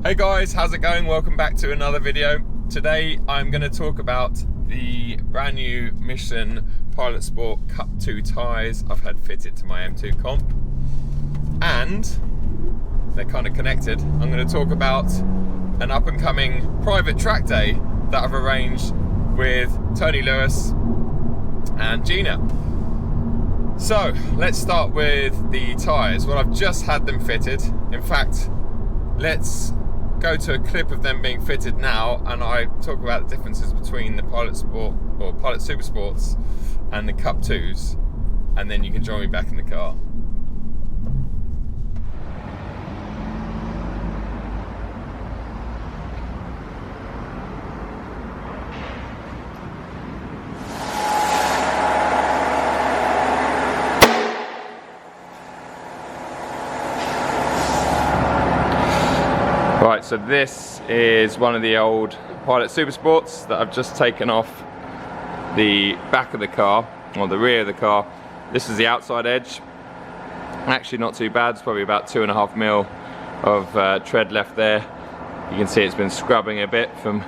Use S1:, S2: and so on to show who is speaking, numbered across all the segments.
S1: Hey guys, how's it going? Welcome back to another video. Today I'm going to talk about the brand new Michelin Pilot Sport Cup 2 tyres I've had fitted to my M2 Comp, and they're kind of connected. I'm going to talk about an up and coming private track day that I've arranged with Tony Lewis and Gina. So let's start with the tyres. Well, I've just had them fitted. In fact, let's go to a clip of them being fitted now, and I talk about the differences between the Pilot Sport or Pilot Super Sports and the Cup 2s, and then you can join me back in the car. Right, so this is one of the old Pilot Super Sports that I've just taken off the back of the car, or the rear of the car. This is the outside edge. Actually not too bad, it's probably about 2.5 mil of tread left there. You can see it's been scrubbing a bit from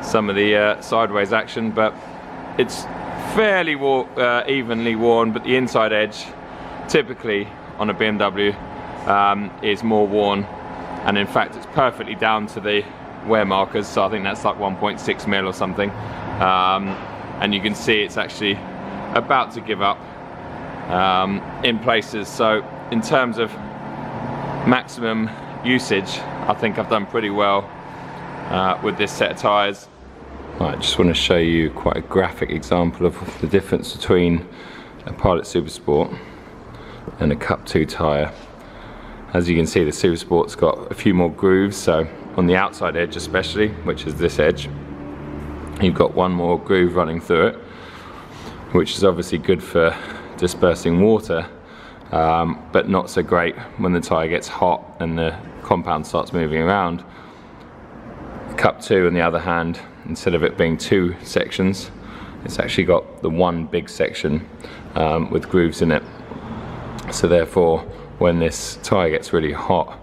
S1: some of the sideways action, but it's fairly evenly worn, but the inside edge, typically on a BMW, is more worn. And in fact, it's perfectly down to the wear markers, so I think that's like 1.6 mil or something. And you can see it's actually about to give up in places. So in terms of maximum usage, I think I've done pretty well with this set of tyres. I just want to show you quite a graphic example of the difference between a Pilot Super Sport and a Cup 2 tyre. As you can see, the Super Sport's got a few more grooves, so on the outside edge especially, which is this edge, you've got one more groove running through it, which is obviously good for dispersing water, but not so great when the tyre gets hot and the compound starts moving around. Cup 2, on the other hand, instead of it being two sections, it's actually got the one big section with grooves in it. So therefore, when this tyre gets really hot,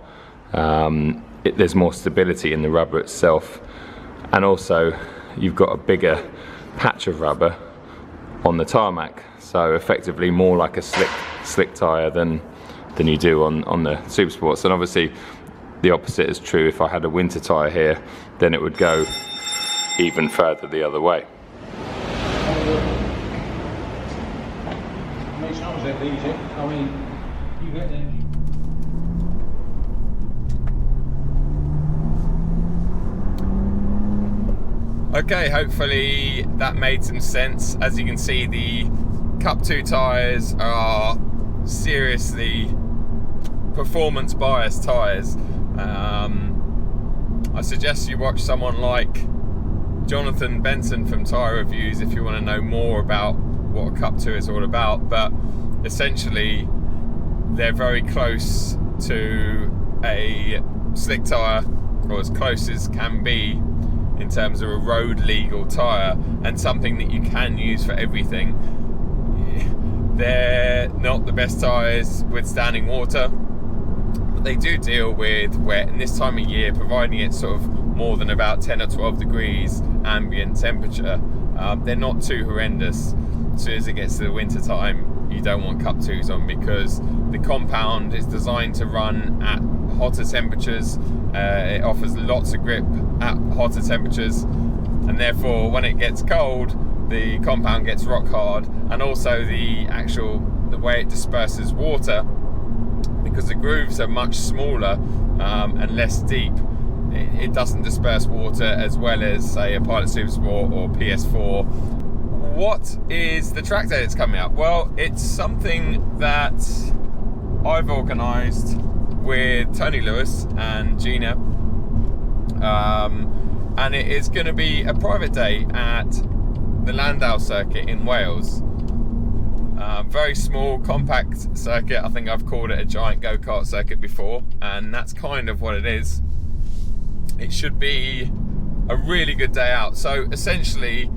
S1: there's more stability in the rubber itself, and also you've got a bigger patch of rubber on the tarmac, so effectively more like a slick tyre than you do on the Super Sports. And obviously the opposite is true. If I had a winter tyre here, then it would go even further the other way. Okay, hopefully that made some sense. As you can see, the Cup 2 tyres are seriously performance biased tyres. I suggest you watch someone like Jonathan Benson from Tyre Reviews if you want to know more about what a Cup 2 is all about, but essentially they're very close to a slick tyre, or as close as can be in terms of a road legal tyre, and something that you can use for everything. They're not the best tyres withstanding water, but they do deal with wet, and this time of year, providing it's sort of more than about 10 or 12 degrees ambient temperature, they're not too horrendous. As soon as it gets to the winter time, you don't want Cup 2s on, because the compound is designed to run at hotter temperatures. It offers lots of grip at hotter temperatures, and therefore when it gets cold, the compound gets rock hard, and also the way it disperses water, because the grooves are much smaller and less deep, it doesn't disperse water as well as, say, a Pilot Super Sport or PS4. What is the track day that's coming up? Well, it's something that I've organised with Tony Lewis and Gina, and it is going to be a private day at the Llandow circuit in Wales. Very small, compact circuit. I think I've called it a giant go-kart circuit before, and that's kind of what it is. It should be a really good day out. So essentially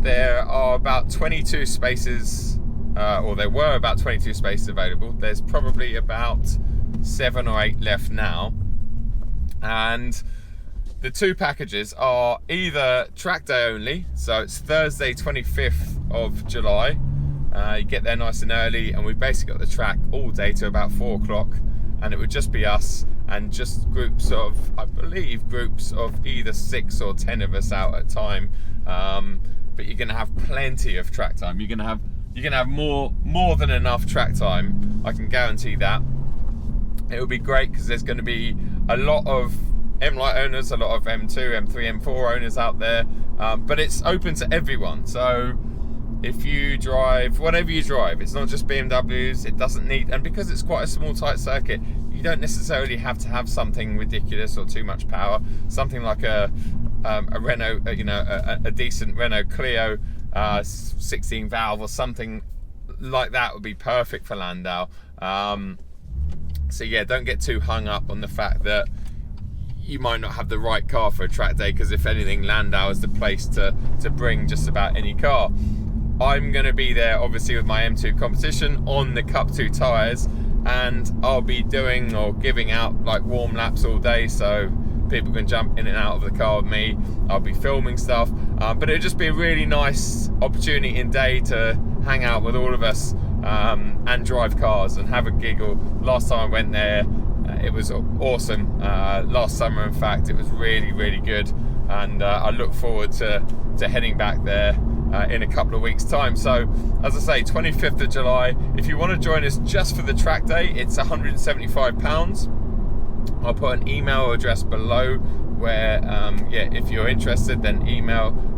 S1: there are about 22 spaces, or there were about 22 spaces available. There's probably about 7 or 8 left now. And the two packages are either track day only, so it's Thursday 25th of July. You get there nice and early, and we've basically got the track all day to about 4 o'clock, and it would just be us and just groups of, I believe, groups of either 6 or 10 of us out at a time. But you're going to have plenty of track time. You're going to have more than enough track time. I can guarantee that. It will be great because there's going to be a lot of M-Light owners, a lot of M2, M3, M4 owners out there, but it's open to everyone. So if you drive, whatever you drive, it's not just BMWs, it doesn't need, and because it's quite a small tight circuit, you don't necessarily have to have something ridiculous or too much power. Something like a Renault, a decent Renault Clio 16 valve or something like that would be perfect for Llandow. So yeah, don't get too hung up on the fact that you might not have the right car for a track day, because if anything, Llandow is the place to bring just about any car. I'm going to be there obviously with my M2 Competition on the Cup 2 tyres, and I'll be doing or giving out like warm laps all day, so people can jump in and out of the car with me. I'll be filming stuff, but it'll just be a really nice opportunity in day to hang out with all of us and drive cars and have a giggle. Last time I went there, it was awesome. Last summer, in fact, it was really good, and I look forward to heading back there in a couple of weeks' time. So, as I say, 25th of July. If you want to join us just for the track day, it's £175. I'll put an email address below where, if you're interested, then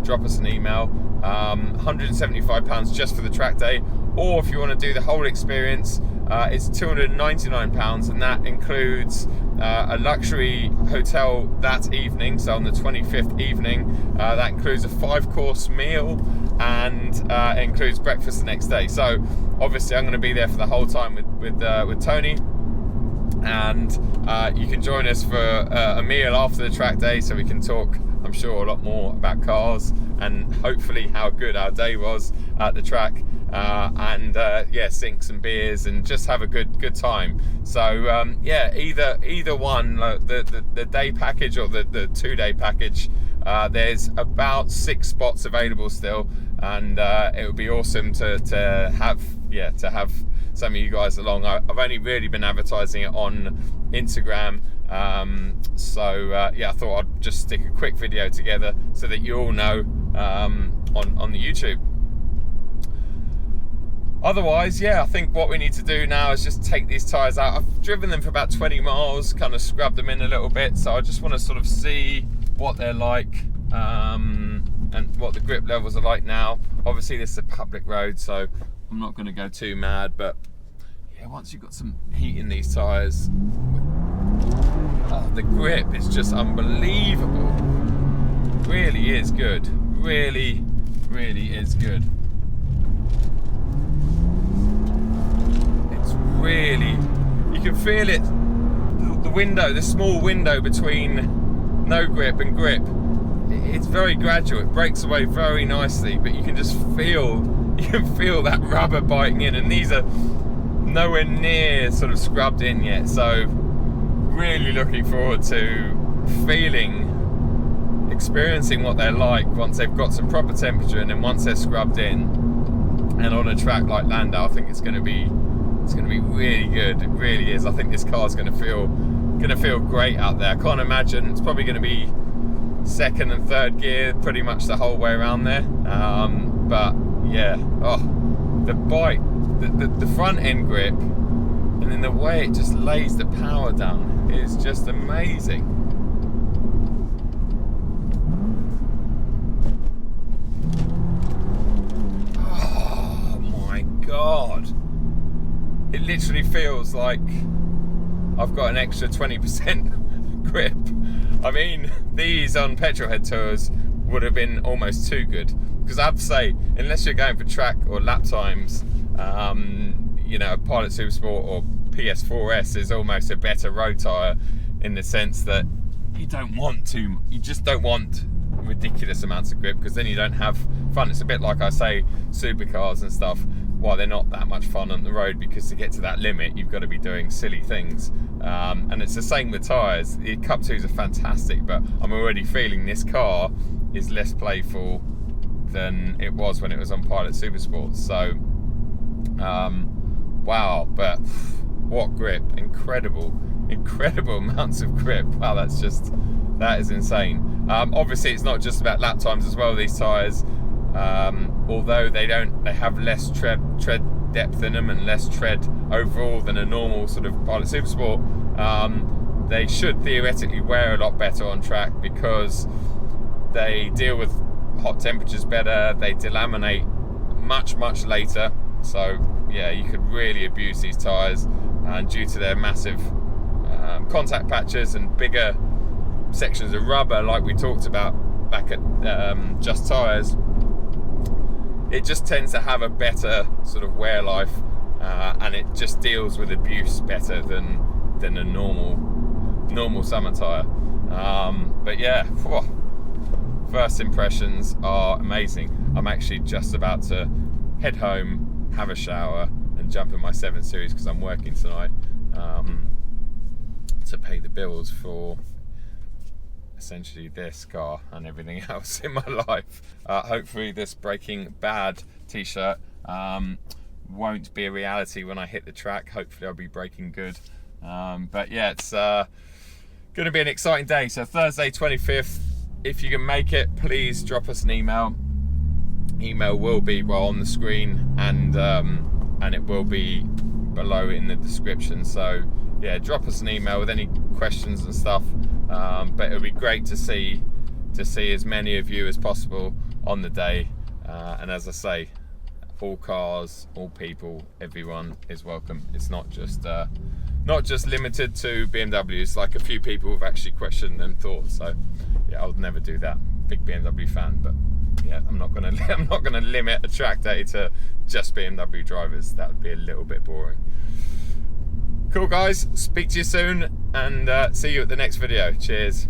S1: drop us an email. £175 just for the track day, or if you want to do the whole experience, it's £299, and that includes a luxury hotel that evening. So on the 25th evening, that includes a 5-course meal, and it includes breakfast the next day. So obviously I'm going to be there for the whole time with Tony, and you can join us for a meal after the track day, so we can talk, I'm sure, a lot more about cars and hopefully how good our day was at the track, and sink some beers and just have a good time. So either one, the day package or the 2-day package, there's about 6 spots available still, and it would be awesome to have some of you guys along. I've only really been advertising it on Instagram, I thought I'd just stick a quick video together so that you all know on the YouTube. Otherwise, I think what we need to do now is just take these tyres out. I've driven them for about 20 miles, kind of scrubbed them in a little bit, so I just want to sort of see what they're like, and what the grip levels are like now. Obviously this is a public road, so I'm not going to go too mad, but once you've got some heat in these tyres, the grip is just unbelievable. Really is good. Really is good. It's really, you can feel it, the small window between no grip and grip. It's very gradual, it breaks away very nicely, but you can just feel that rubber biting in, and these are nowhere near sort of scrubbed in yet, so really looking forward to experiencing what they're like once they've got some proper temperature, and then once they're scrubbed in. And on a track like Llandow, I think it's going to be really good. It really is. I think this car's going to feel great out there. I can't imagine, it's probably going to be second and third gear pretty much the whole way around there, but the bite, the front end grip, and then the way it just lays the power down is just amazing. Oh my god, it literally feels like I've got an extra 20% grip. I mean, these on petrolhead tours would have been almost too good, because I have to say, unless you're going for track or lap times, Pilot Super Sport or PS4S is almost a better road tyre, in the sense that you just don't want ridiculous amounts of grip, because then you don't have fun. It's a bit like I say supercars and stuff. well, they're not that much fun on the road, because to get to that limit you've got to be doing silly things, and it's the same with tyres. The Cup 2s are fantastic, but I'm already feeling this car is less playful than it was when it was on Pilot Super Sports. So wow, but what grip, incredible amounts of grip. Wow, that is insane. Obviously it's not just about lap times as well, these tyres. Although they have less tread depth in them and less tread overall than a normal sort of Pilot Super Sport, they should theoretically wear a lot better on track, because they deal with hot temperatures better, they delaminate much later. So yeah, you could really abuse these tyres, and due to their massive contact patches and bigger sections of rubber like we talked about back at Just Tyres, it just tends to have a better sort of wear life, and it just deals with abuse better than a normal summer tyre. But yeah, first impressions are amazing. I'm actually just about to head home, have a shower, and jump in my 7 Series because I'm working tonight, to pay the bills for essentially this car and everything else in my life. Hopefully this Breaking Bad t-shirt won't be a reality when I hit the track. Hopefully I'll be braking good. But yeah, it's going to be an exciting day. So Thursday 25th, if you can make it, please drop us an email. Email will be on the screen, and it will be below in the description. So yeah, drop us an email with any questions and stuff. But it would be great to see as many of you as possible on the day. And as I say, all cars, all people, everyone is welcome. It's not just limited to BMWs, like a few people have actually questioned and thought. So yeah, I'll never do that. Big BMW fan, but yeah, I'm not gonna limit a track day to just BMW drivers. That would be a little bit boring. Cool guys, speak to you soon, and see you at the next video. Cheers.